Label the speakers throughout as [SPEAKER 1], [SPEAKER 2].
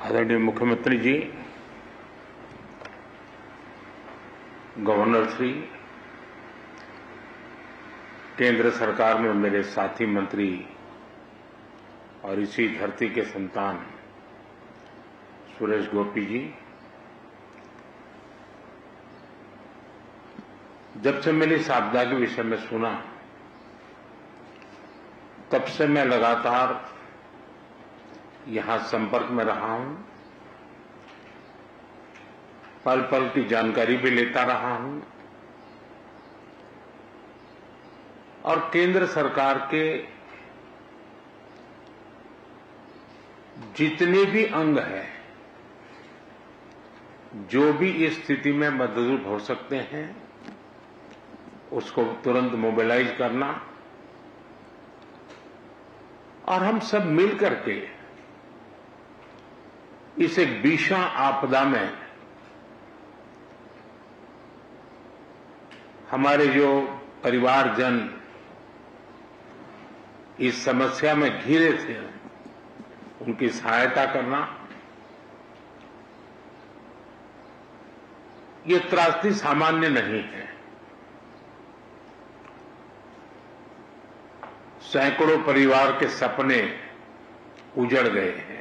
[SPEAKER 1] आदरणीय मुख्यमंत्री जी, गवर्नर श्री, केंद्र सरकार में मेरे साथी मंत्री और इसी धरती के संतान सुरेश गोपी जी, जब से मैंने इस आपदा के विषय में सुना तब से मैं लगातार यहां संपर्क में रहा हूं, पल पल की जानकारी भी लेता रहा हूं और केंद्र सरकार के जितने भी अंग हैं, जो भी इस स्थिति में मदद हो सकते हैं, उसको तुरंत मोबिलाइज करना और हम सब मिल करके इस एक भीषण आपदा में हमारे जो परिवारजन इस समस्या में घिरे थे, उनकी सहायता करना, ये त्रासदी सामान्य नहीं है। सैकड़ों परिवार के सपने उजड़ गए हैं।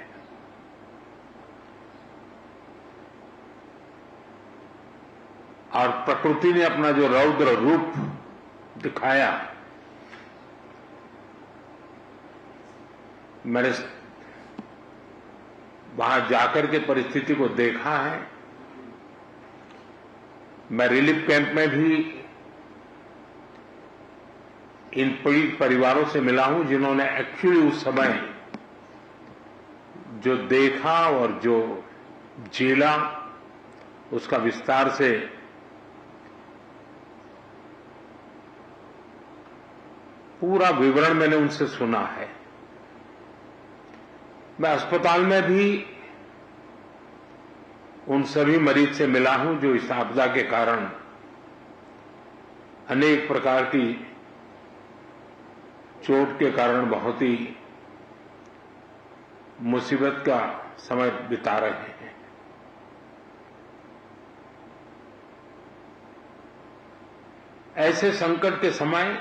[SPEAKER 1] और प्रकृति ने अपना जो रौद्र रूप दिखाया, मैंने वहां जाकर के परिस्थिति को देखा है। मैं रिलीफ कैंप में भी इन पीड़ित परिवारों से मिला हूं, जिन्होंने एक्चुअली उस समय जो देखा और जो झेला, उसका विस्तार से पूरा विवरण मैंने उनसे सुना है। मैं अस्पताल में भी उन सभी मरीज से मिला हूं जो इस आपदा के कारण अनेक प्रकार की चोट के कारण बहुत ही मुसीबत का समय बिता रहे हैं। ऐसे संकट के समय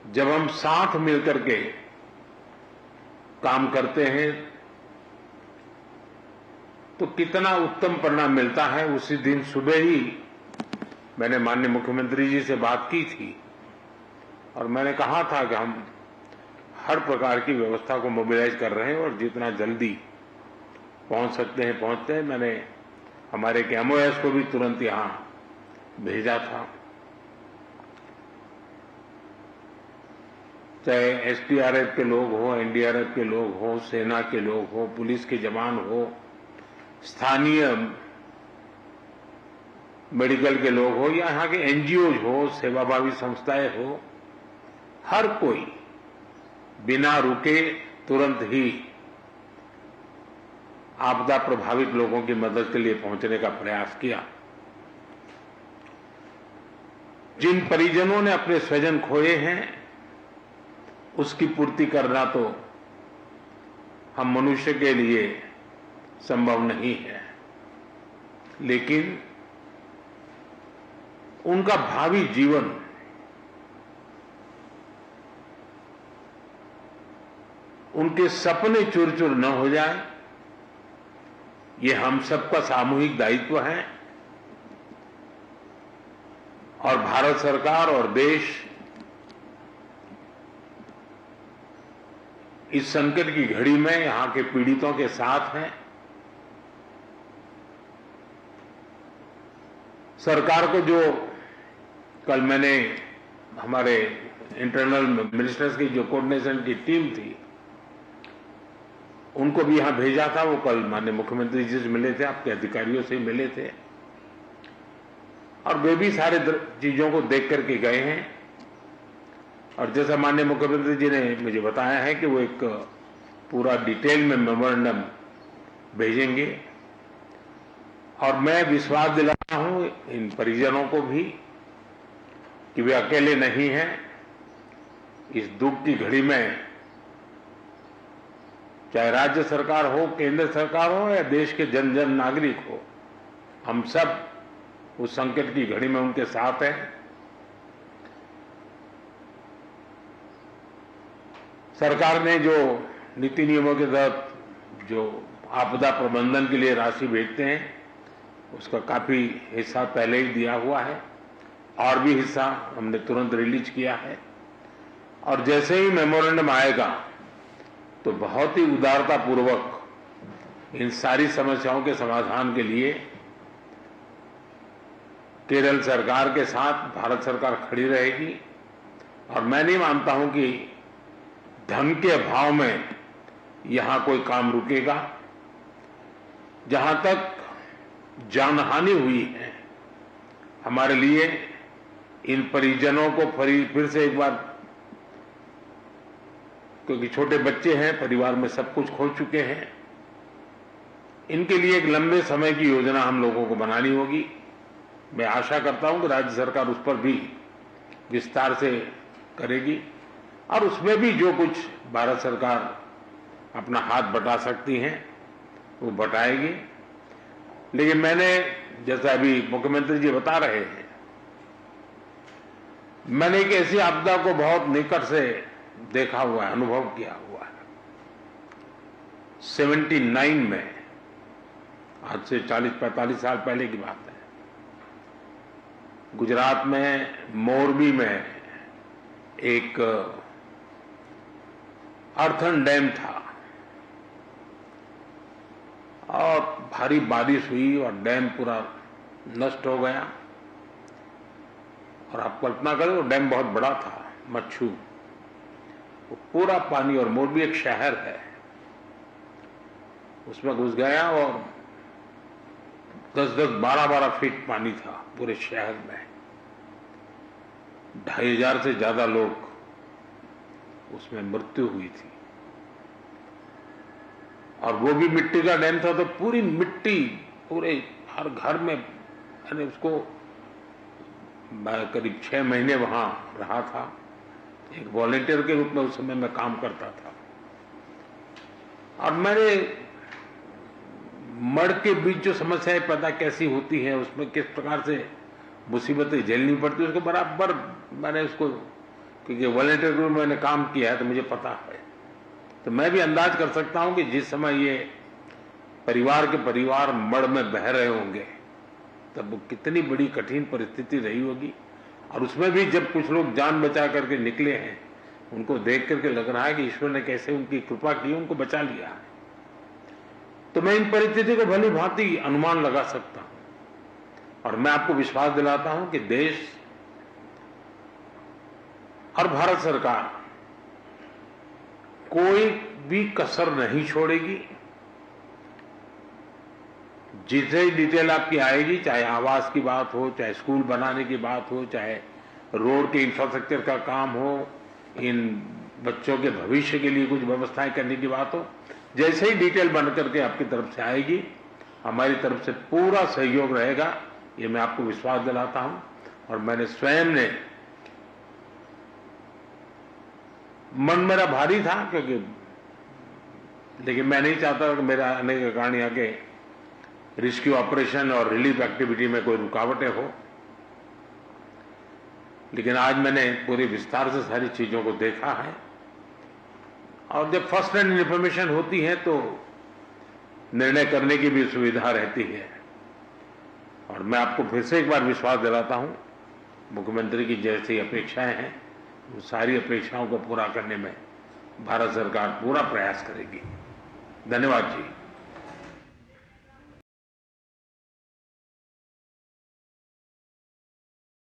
[SPEAKER 1] जब हम साथ मिलकर के काम करते हैं तो कितना उत्तम परिणाम मिलता है। उसी दिन सुबह ही मैंने माननीय मुख्यमंत्री जी से बात की थी और मैंने कहा था कि हम हर प्रकार की व्यवस्था को मोबिलाइज कर रहे हैं और जितना जल्दी पहुंच सकते हैं पहुंचते हैं। मैंने हमारे एमओएस को भी तुरंत यहां भेजा था, चाहे एसडीआरएफ के लोग हो, एनडीआरएफ के लोग हो, सेना के लोग हो, पुलिस के जवान हो, स्थानीय मेडिकल के लोग हो या यहाँ के एनजीओज हो, सेवाभावी संस्थाएं हो, हर कोई बिना रुके तुरंत ही आपदा प्रभावित लोगों की मदद के लिए पहुंचने का प्रयास किया। जिन परिजनों ने अपने स्वजन खोए हैं, उसकी पूर्ति करना तो हम मनुष्य के लिए संभव नहीं है, लेकिन उनका भावी जीवन उनके सपने चूर चूर न हो जाए, ये हम सबका सामूहिक दायित्व है। और भारत सरकार और देश इस संकट की घड़ी में यहां के पीड़ितों के साथ हैं। सरकार को जो कल मैंने हमारे इंटरनल मिनिस्टर्स की जो कोऑर्डिनेशन की टीम थी, उनको भी यहां भेजा था। वो कल माननीय मुख्यमंत्री जी से मिले थे, आपके अधिकारियों से मिले थे और वे भी सारे चीजों को देख करके गए हैं। और जैसा माननीय मुख्यमंत्री जी ने मुझे बताया है कि वो एक पूरा डिटेल में मेमोरेंडम भेजेंगे और मैं विश्वास दिलाता हूं इन परिजनों को भी कि वे अकेले नहीं हैं। इस दुख की घड़ी में चाहे राज्य सरकार हो, केंद्र सरकार हो या देश के जन जन नागरिक हो, हम सब उस संकट की घड़ी में उनके साथ हैं। सरकार ने जो नीति नियमों के तहत जो आपदा प्रबंधन के लिए राशि भेजते हैं, उसका काफी हिस्सा पहले ही दिया हुआ है और भी हिस्सा हमने तुरंत रिलीज किया है। और जैसे ही मेमोरेंडम आएगा तो बहुत ही उदारता पूर्वक इन सारी समस्याओं के समाधान के लिए केरल सरकार के साथ भारत सरकार खड़ी रहेगी। और मैं नहीं मानता हूं कि धन के अभाव में यहां कोई काम रुकेगा। जहां तक जानहानि हुई है, हमारे लिए इन परिजनों को फिर से एक बार, क्योंकि छोटे बच्चे हैं, परिवार में सब कुछ खो चुके हैं, इनके लिए एक लंबे समय की योजना हम लोगों को बनानी होगी। मैं आशा करता हूं कि राज्य सरकार उस पर भी विस्तार से करेगी और उसमें भी जो कुछ भारत सरकार अपना हाथ बटा सकती है वो बटाएगी। लेकिन मैंने, जैसा अभी मुख्यमंत्री जी बता रहे हैं, मैंने एक ऐसी आपदा को बहुत निकट से देखा हुआ है, अनुभव किया हुआ है। 79 में, आज से 40-45 साल पहले की बात है, गुजरात में मोरबी में एक अर्थन डैम था और भारी बारिश हुई और डैम पूरा नष्ट हो गया। और आप कल्पना करें, वो डैम बहुत बड़ा था, मच्छू, वो पूरा पानी, और मोरबी एक शहर है, उसमें घुस गया और 10-10, 12-12 फीट पानी था पूरे शहर में। 2500 से ज्यादा लोग उसमें मृत्यु हुई थी। और वो भी मिट्टी का डैम था, तो पूरी मिट्टी पूरे हर घर में, मैंने उसको करीब 6 महीने वहां रहा था, एक वॉलेंटियर के रूप में उस समय मैं काम करता था। और मैंने मड़ के बीच जो समस्याएं पैदा कैसी होती हैं, उसमें किस प्रकार से मुसीबतें झेलनी पड़ती है, उसको बराबर मैंने उसको, क्योंकि वॉलेंटियर ग्रुप में मैंने काम किया है तो मुझे पता है। तो मैं भी अंदाज कर सकता हूं कि जिस समय ये परिवार के परिवार मड़ में बह रहे होंगे, तब वो कितनी बड़ी कठिन परिस्थिति रही होगी। और उसमें भी जब कुछ लोग जान बचा करके निकले हैं, उनको देख करके लग रहा है कि ईश्वर ने कैसे उनकी कृपा की, उनको बचा लिया है। तो मैं इन परिस्थिति को भली भांति अनुमान लगा सकता हूं और मैं आपको विश्वास दिलाता हूं कि देश और भारत सरकार कोई भी कसर नहीं छोड़ेगी। जितनी डिटेल आपकी आएगी, चाहे आवास की बात हो, चाहे स्कूल बनाने की बात हो, चाहे रोड के इंफ्रास्ट्रक्चर का काम हो, इन बच्चों के भविष्य के लिए कुछ व्यवस्थाएं करने की बात हो, जैसे ही डिटेल बन करके आपकी तरफ से आएगी, हमारी तरफ से पूरा सहयोग रहेगा, ये मैं आपको विश्वास दिलाता हूं। और मैंने स्वयं ने, मन मेरा भारी था, क्योंकि लेकिन मैं नहीं चाहता कि मेरा आने के कारण यहाँ के रेस्क्यू ऑपरेशन और रिलीफ एक्टिविटी में कोई रुकावटें हो। लेकिन आज मैंने पूरी विस्तार से सारी चीजों को देखा है और जब फर्स्ट हैंड इंफॉर्मेशन होती है तो निर्णय करने की भी सुविधा रहती है। और मैं आपको फिर से एक बार विश्वास दिलाता हूं, मुख्यमंत्री की जैसी अपेक्षाएं हैं, वो सारी अपेक्षाओं को पूरा करने में भारत सरकार पूरा प्रयास करेगी। धन्यवाद जी।